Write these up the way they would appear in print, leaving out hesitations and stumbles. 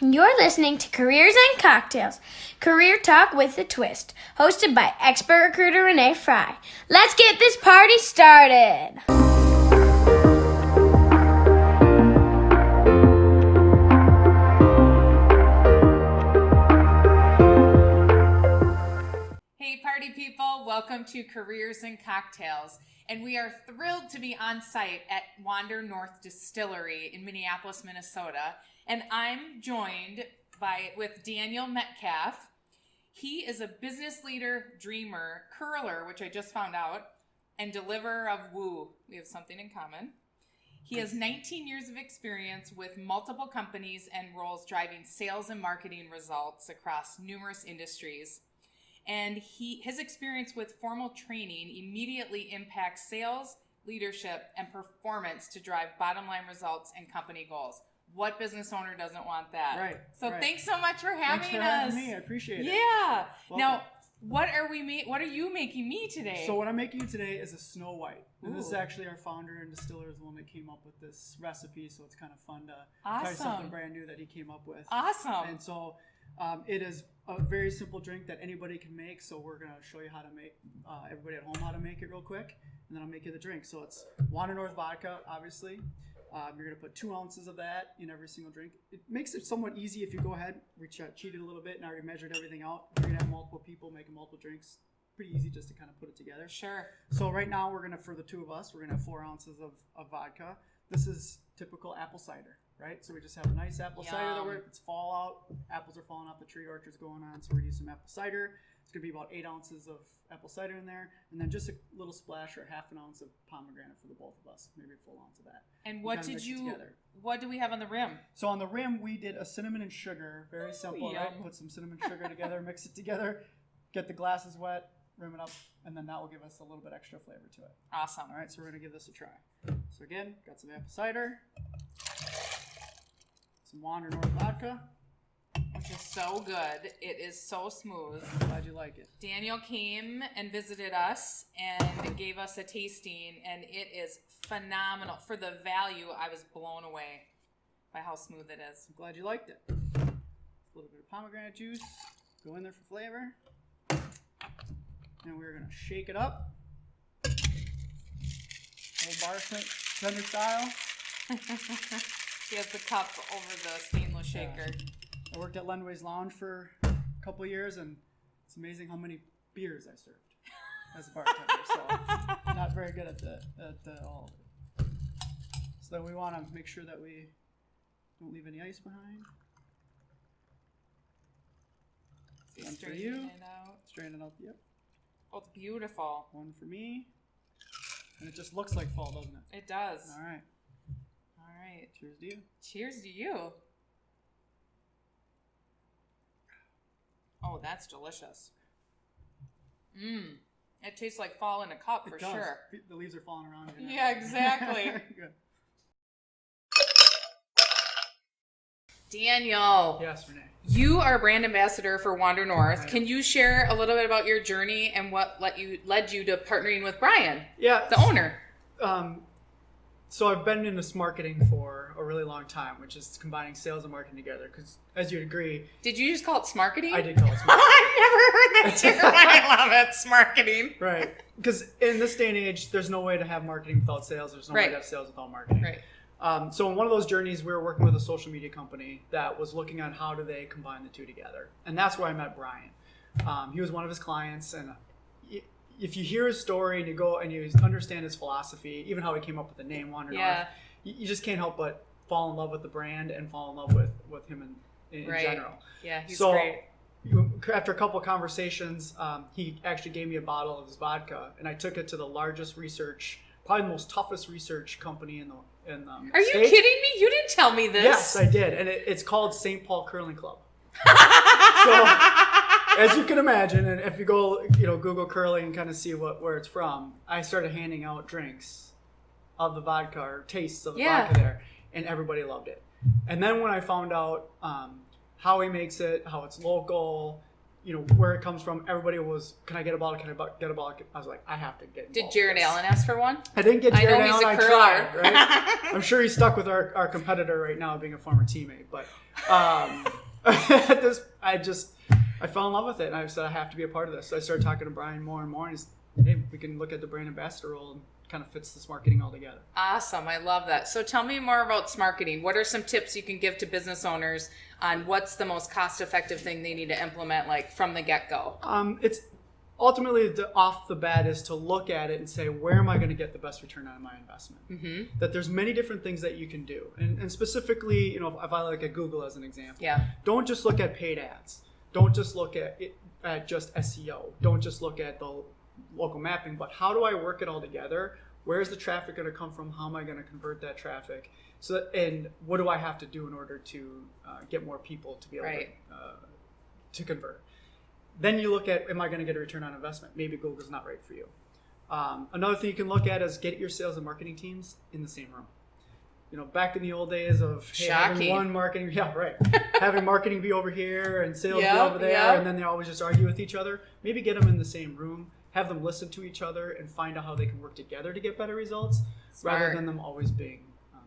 You're listening to Careers and Cocktails, career talk with a twist, hosted by expert recruiter Renee Frey. Let's get this party started. Hey party people, welcome to Careers and Cocktails. And we are thrilled to be on site at Wander North Distillery in Minneapolis, Minnesota. And I'm joined with Daniel Metcalf. He is a business leader, dreamer, curler, which I just found out, and deliverer of woo. We have something in common. He has 19 years of experience with multiple companies and roles driving sales and marketing results across numerous industries. And his experience with formal training immediately impacts sales, leadership, and performance to drive bottom line results and company goals. What business owner doesn't want that? Right. So thanks so much for having us. Thanks for having me. I appreciate it. Yeah. Welcome. Now, what are you making me today? So what I'm making you today is a Snow White. And this is Ooh. actually our founder and distiller is the one that came up with this recipe. So it's kind of fun to try Awesome. something brand new that he came up with. Awesome. And so it is a very simple drink that anybody can make. So we're going to show you how to make, everybody at home how to make it real quick. And then I'll make you the drink. So it's Wander North Vodka, obviously. You're going to put 2 ounces of that in every single drink. It makes it somewhat easy if you go ahead, cheated a little bit, and already measured everything out. If you're going to have multiple people making multiple drinks, pretty easy just to kind of put it together. Sure. So right now we're going to, for the two of us, we're going to have 4 ounces of vodka. This is typical apple cider, right? So we just have a nice apple cider that it's fall out. Apples are falling off the tree, orchard's going on, so we're using some apple cider. It's going to be about 8 ounces of apple cider in there, and then just a little splash or half an ounce of pomegranate for the both of us, maybe a full ounce of that. And what do we have on the rim? So on the rim, we did a cinnamon and sugar, very simple, yum. right? Put some cinnamon sugar together, mix it together, get the glasses wet, rim it up, and then that will give us a little bit extra flavor to it. Awesome. All right, so we're going to give this a try. So again, got some apple cider, some Wander North vodka. Which is so good. It is so smooth. I'm glad you like it. Daniel came and visited us and gave us a tasting, and it is phenomenal. For the value, I was blown away by how smooth it is. I'm glad you liked it. A little bit of pomegranate juice, go in there for flavor. And we're going to shake it up. Old bartender style. She has the cup over the stainless shaker. Yeah. I worked at Lenway's Lounge for a couple of years, and it's amazing how many beers I served as a bartender. So not very good at all of it. So then we want to make sure that we don't leave any ice behind. One for you. It out. Strain it out. Yep. Oh, it's beautiful. One for me. And it just looks like fall, doesn't it? It does. All right. All right. Cheers to you. Cheers to you. Oh, that's delicious. It tastes like fall in a cup for sure. The leaves are falling around here. Yeah, exactly. Good. Daniel. Yes, Renee. You are brand ambassador for Wander North. Right. Can you share a little bit about your journey and what led you to partnering with Brian, Yeah. the owner? So I've been in this marketing for a really long time, which is combining sales and marketing together. Because as you'd agree, Did you just call it smarketing? I did call it smarketing. I've never heard that term. I love it. Smarketing. Right. Because in this day and age, there's no way to have marketing without sales. There's no way Right. to have sales without marketing. Right. So in one of those journeys, we were working with a social media company that was looking at how do they combine the two together. And that's where I met Brian. He was one of his clients, and if you hear his story and you go and you understand his philosophy, even how he came up with the name Wander North, you just can't help but fall in love with the brand and fall in love with him in general. Yeah, he's so, great. After a couple of conversations, he actually gave me a bottle of his vodka, and I took it to the largest research, probably the most toughest research company in the Are you state. kidding me? You didn't tell me this. Yes, I did, and it's called St. Paul Curling Club. So, as you can imagine, and if you go, Google curling and kind of see where it's from, I started handing out drinks of the vodka or tastes of the vodka there, and everybody loved it. And then when I found out how he makes it, how it's local, where it comes from, everybody was, can I get a bottle? Can I get a bottle? I was like, I have to get Did Jared Allen ask for one? I didn't get Jared Allen. I tried, curler. right? I'm sure he's stuck with our competitor right now, being a former teammate. But I fell in love with it, and I said I have to be a part of this. So I started talking to Brian more and more, and he's, hey, we can look at the brand ambassador role, and kind of fits this marketing all together. Awesome. I love that. So tell me more about marketing. What are some tips you can give to business owners on what's the most cost-effective thing they need to implement, like from the get-go? It's ultimately off the bat is to look at it and say, where am I going to get the best return on my investment? Mm-hmm. That there's many different things that you can do. And specifically, if I look at Google as an example, Yeah. don't just look at paid ads. Don't just look at just SEO. Don't just look at the local mapping, but how do I work it all together? Where's the traffic going to come from? How am I going to convert that traffic? And what do I have to do in order to get more people to be able to convert? Then you look at, am I going to get a return on investment? Maybe Google's not right for you. Another thing you can look at is get your sales and marketing teams in the same room. Back in the old days of having one marketing, having marketing be over here and sales be over there, and then they always just argue with each other. Maybe get them in the same room, have them listen to each other, and find out how they can work together to get better results, rather than them always being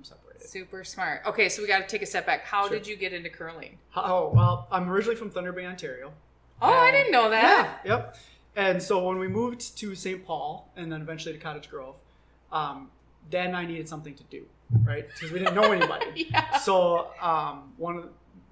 separated. Super smart. Okay, so we got to take a step back. How did you get into curling? Oh, well, I'm originally from Thunder Bay, Ontario. Oh, I didn't know that. Yeah, yep. And so when we moved to St. Paul and then eventually to Cottage Grove, Dad and I needed something to do, right? Because we didn't know anybody. So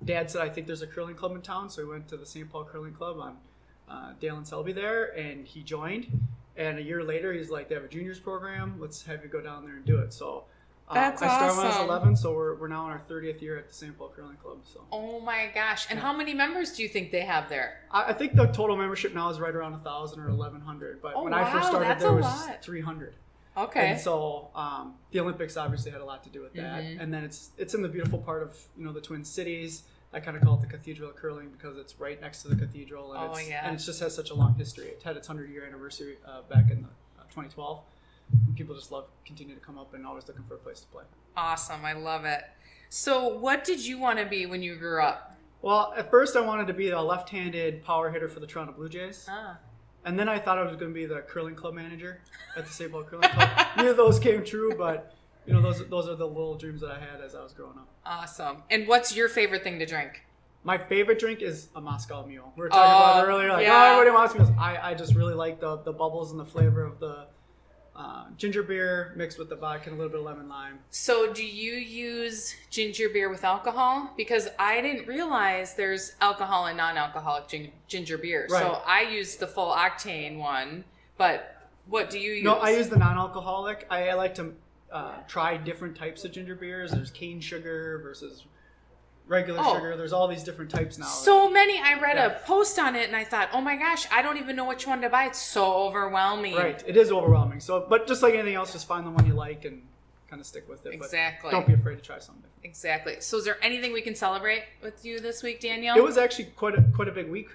Dad said, I think there's a curling club in town. So we went to the St. Paul Curling Club on Dale and Selby there, and he joined. And a year later, he's like, they have a juniors program. Let's have you go down there and do it. So That's I started when I was awesome. 11, so we're now in our 30th year at the St. Paul Curling Club. So. Oh my gosh. And how many members do you think they have there? I think the total membership now is right around 1,000 or 1,100. But when I first started, that's there a was lot. 300. Okay. And so the Olympics obviously had a lot to do with that. Mm-hmm. And then it's in the beautiful part of the Twin Cities. I kind of call it the Cathedral of Curling because it's right next to the cathedral, and and it just has such a long history. It had its 100-year anniversary back in 2012. And people just continue to come up and always looking for a place to play. Awesome. I love it. So what did you want to be when you grew up? Well, at first I wanted to be a left-handed power hitter for the Toronto Blue Jays. And then I thought I was going to be the curling club manager at the St. Paul Curling Club. Neither of those came true, but those are the little dreams that I had as I was growing up. Awesome. And what's your favorite thing to drink? My favorite drink is a Moscow Mule. We were talking about it earlier, everybody wants mules. I just really like the bubbles and the flavor of the ginger beer mixed with the vodka and a little bit of lemon lime. So do you use ginger beer with alcohol? Because I didn't realize there's alcohol and non-alcoholic ginger beer. Right. So I use the full octane one, but what do you use? No, I use the non-alcoholic. I like to try different types of ginger beers. There's cane sugar versus regular sugar. There's all these different types now. So many. I read a post on it and I thought, oh my gosh, I don't even know which one to buy. It's so overwhelming. Right. It is overwhelming. So, but just like anything else, just find the one you like and kind of stick with it. Exactly. But don't be afraid to try something different. Exactly. So is there anything we can celebrate with you this week, Daniel? It was actually quite a big week.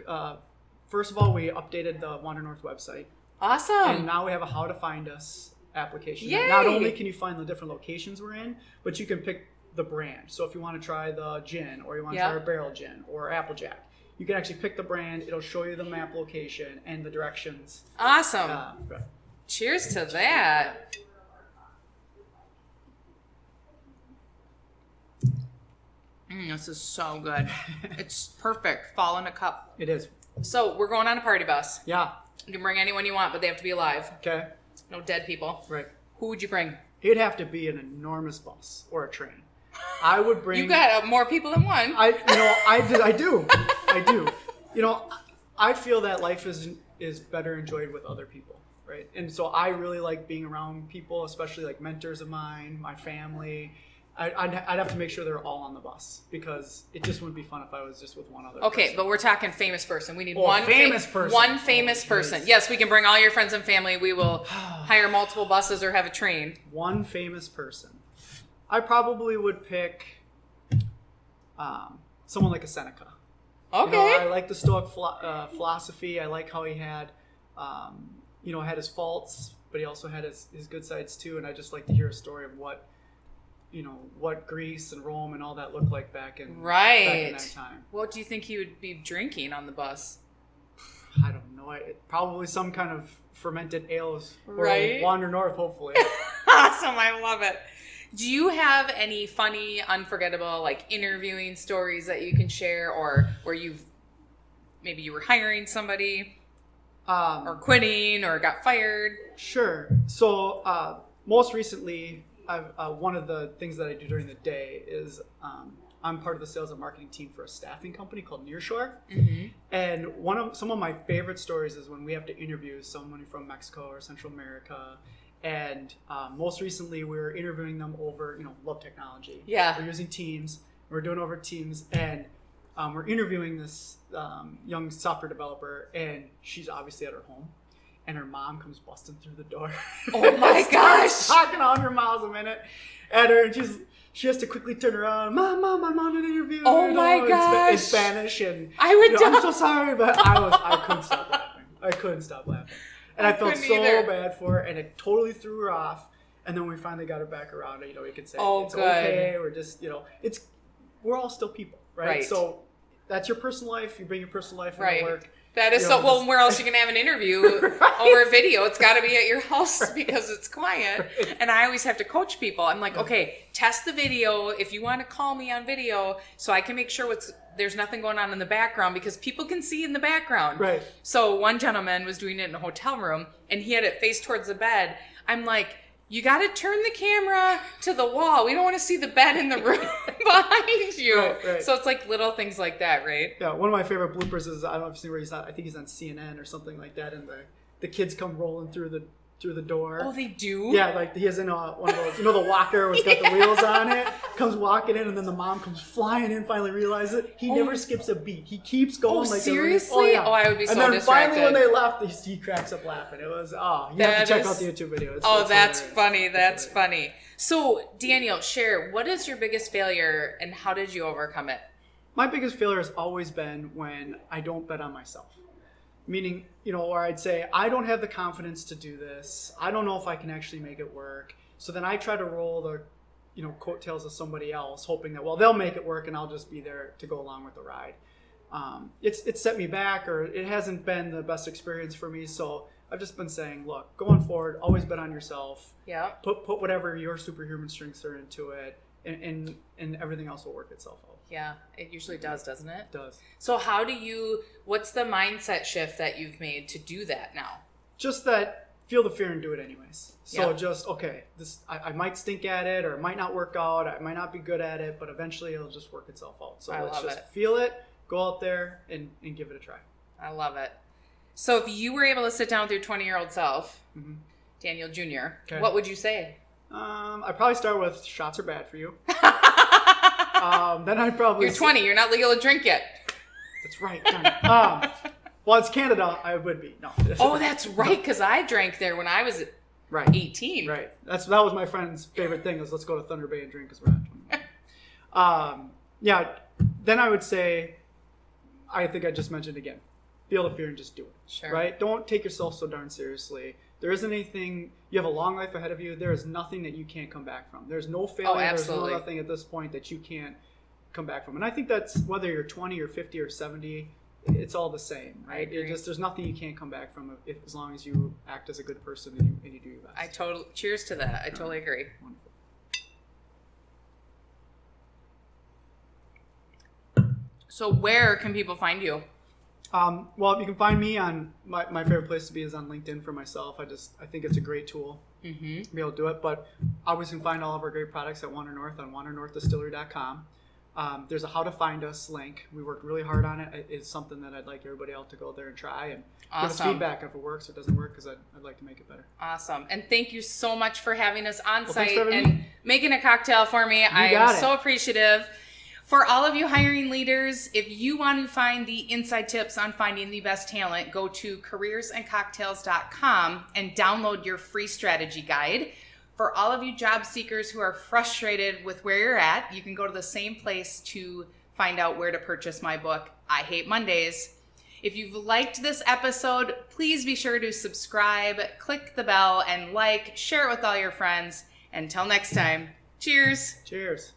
First of all, we updated the Wander North website. Awesome. And now we have a how to find us application. Yay. Not only can you find the different locations we're in, but you can pick the brand. So if you want to try the gin, or you want to try a barrel gin or Applejack, you can actually pick the brand. It'll show you the map location and the directions. Awesome. Cheers to that. This is so good. It's perfect. Fall in a cup. It is. So we're going on a party bus. Yeah. You can bring anyone you want, but they have to be alive. Okay. No dead people. Right. Who would you bring? It'd have to be an enormous bus or a train. I would bring. You got more people than one. I do. I feel that life is better enjoyed with other people, right? And so I really like being around people, especially like mentors of mine, my family. I'd have to make sure they're all on the bus because it just wouldn't be fun if I was just with one other person. But we're talking famous person. We need one famous person. One famous person. Yes, we can bring all your friends and family. We will hire multiple buses or have a train. One famous person. I probably would pick someone like a Seneca. Okay. I like the Stoic philosophy. I like how he had, had his faults, but he also had his good sides too. And I just like to hear a story of what Greece and Rome and all that looked like back in that time. What do you think he would be drinking on the bus? know, probably some kind of fermented ales or Right. Wander North, hopefully. Awesome. I love it. Do you have any funny, unforgettable, like interviewing stories that you can share, or where maybe you were hiring somebody or quitting or got fired? Sure. So most recently, one of the things that I do during the day is I'm part of the sales and marketing team for a staffing company called Nearshore. Mm-hmm. And some of my favorite stories is when we have to interview someone from Mexico or Central America. And most recently, we were interviewing them over, love technology. Yeah. We're using Teams. We're doing over Teams, and we're interviewing this young software developer, and she's obviously at her home, and her mom comes busting through the door. Oh my gosh! Talking 100 miles a minute at her, and she has to quickly turn around. Mom, I'm on an interview. Oh my gosh! In Spanish, and I would die. I'm so sorry, but I couldn't stop laughing. I couldn't stop laughing. And I felt so bad for her, and it totally threw her off. And then we finally got her back around. We could say, it's okay. We're just, we're all still people, right? So that's your personal life. You bring your personal life into work. That is well, where else are you going to have an interview over video? It's got to be at your house because it's quiet. And I always have to coach people. I'm like, okay, test the video. If you want to call me on video so I can make sure there's nothing going on in the background, because people can see in the background. Right. So one gentleman was doing it in a hotel room and he had it faced towards the bed. I'm like, you got to turn the camera to the wall. We don't want to see the bed in the room behind you. Right. So it's like little things like that, right? Yeah, one of my favorite bloopers is, I don't know if you've seen where he's on, I think he's on CNN or something like that, and the kids come rolling through the door. Oh, they do? Yeah, like he is in one of those, the walker who's got the wheels on it, comes walking in, and then the mom comes flying in, finally realizes it. He never skips a beat. He keeps going. Oh, seriously? Yeah. Oh, I would be so distracted. And then finally when they left, he cracks up laughing. It was, you have to check out the YouTube video. It's that's hilarious. funny. That's funny. So, Daniel, share, what is your biggest failure and how did you overcome it? My biggest failure has always been when I don't bet on myself. Meaning, or I'd say, I don't have the confidence to do this. I don't know if I can actually make it work. So then I try to roll the, coattails of somebody else, hoping that, they'll make it work and I'll just be there to go along with the ride. It's set me back, or it hasn't been the best experience for me. So I've just been saying, look, going forward, always bet on yourself. Yeah. Put whatever your superhuman strengths are into it, and everything else will work itself out. Yeah, it usually does, doesn't it? It does. So what's the mindset shift that you've made to do that now? Just that, feel the fear and do it anyways. So just, okay, I might stink at it, or it might not work out, I might not be good at it, but eventually it'll just work itself out. So let's just feel it, go out there and give it a try. I love it. So if you were able to sit down with your 20-year-old self, Daniel Jr., what would you say? I'd probably start with shots are bad for you. Then I'd probably... You're 20. You're not legal to drink yet. That's right. Well, it's Canada. I would be. No. Oh, that's right, because I drank there when I was 18. Right. That was my friend's favorite thing, is let's go to Thunder Bay and drink because we're not 21. Then I would say, I think I just mentioned again, feel the fear and just do it. Sure. Right? Don't take yourself so darn seriously. There isn't anything, you have a long life ahead of you. There is nothing that you can't come back from. There's no failure. There's nothing at this point that you can't come back from. And I think that's whether you're 20 or 50 or 70, it's all the same, right? There's nothing you can't come back from as long as you act as a good person and you do your best. Cheers to that. I totally agree. Wonderful. So where can people find you? Well, you can find me on my favorite place to be is on LinkedIn for myself. I think it's a great tool to be able to do it. But always can find all of our great products at Wander North on wandernorthdistillery.com. There's a how to find us link. We worked really hard on it. It's something that I'd like everybody else to go there and try and give us feedback if it works or doesn't work, because I'd like to make it better. Awesome. And thank you so much for having us on site and making a cocktail for me. I am so appreciative. For all of you hiring leaders, if you want to find the inside tips on finding the best talent, go to careersandcocktails.com and download your free strategy guide. For all of you job seekers who are frustrated with where you're at, you can go to the same place to find out where to purchase my book, I Hate Mondays. If you've liked this episode, please be sure to subscribe, click the bell, and share it with all your friends. Until next time, cheers. Cheers.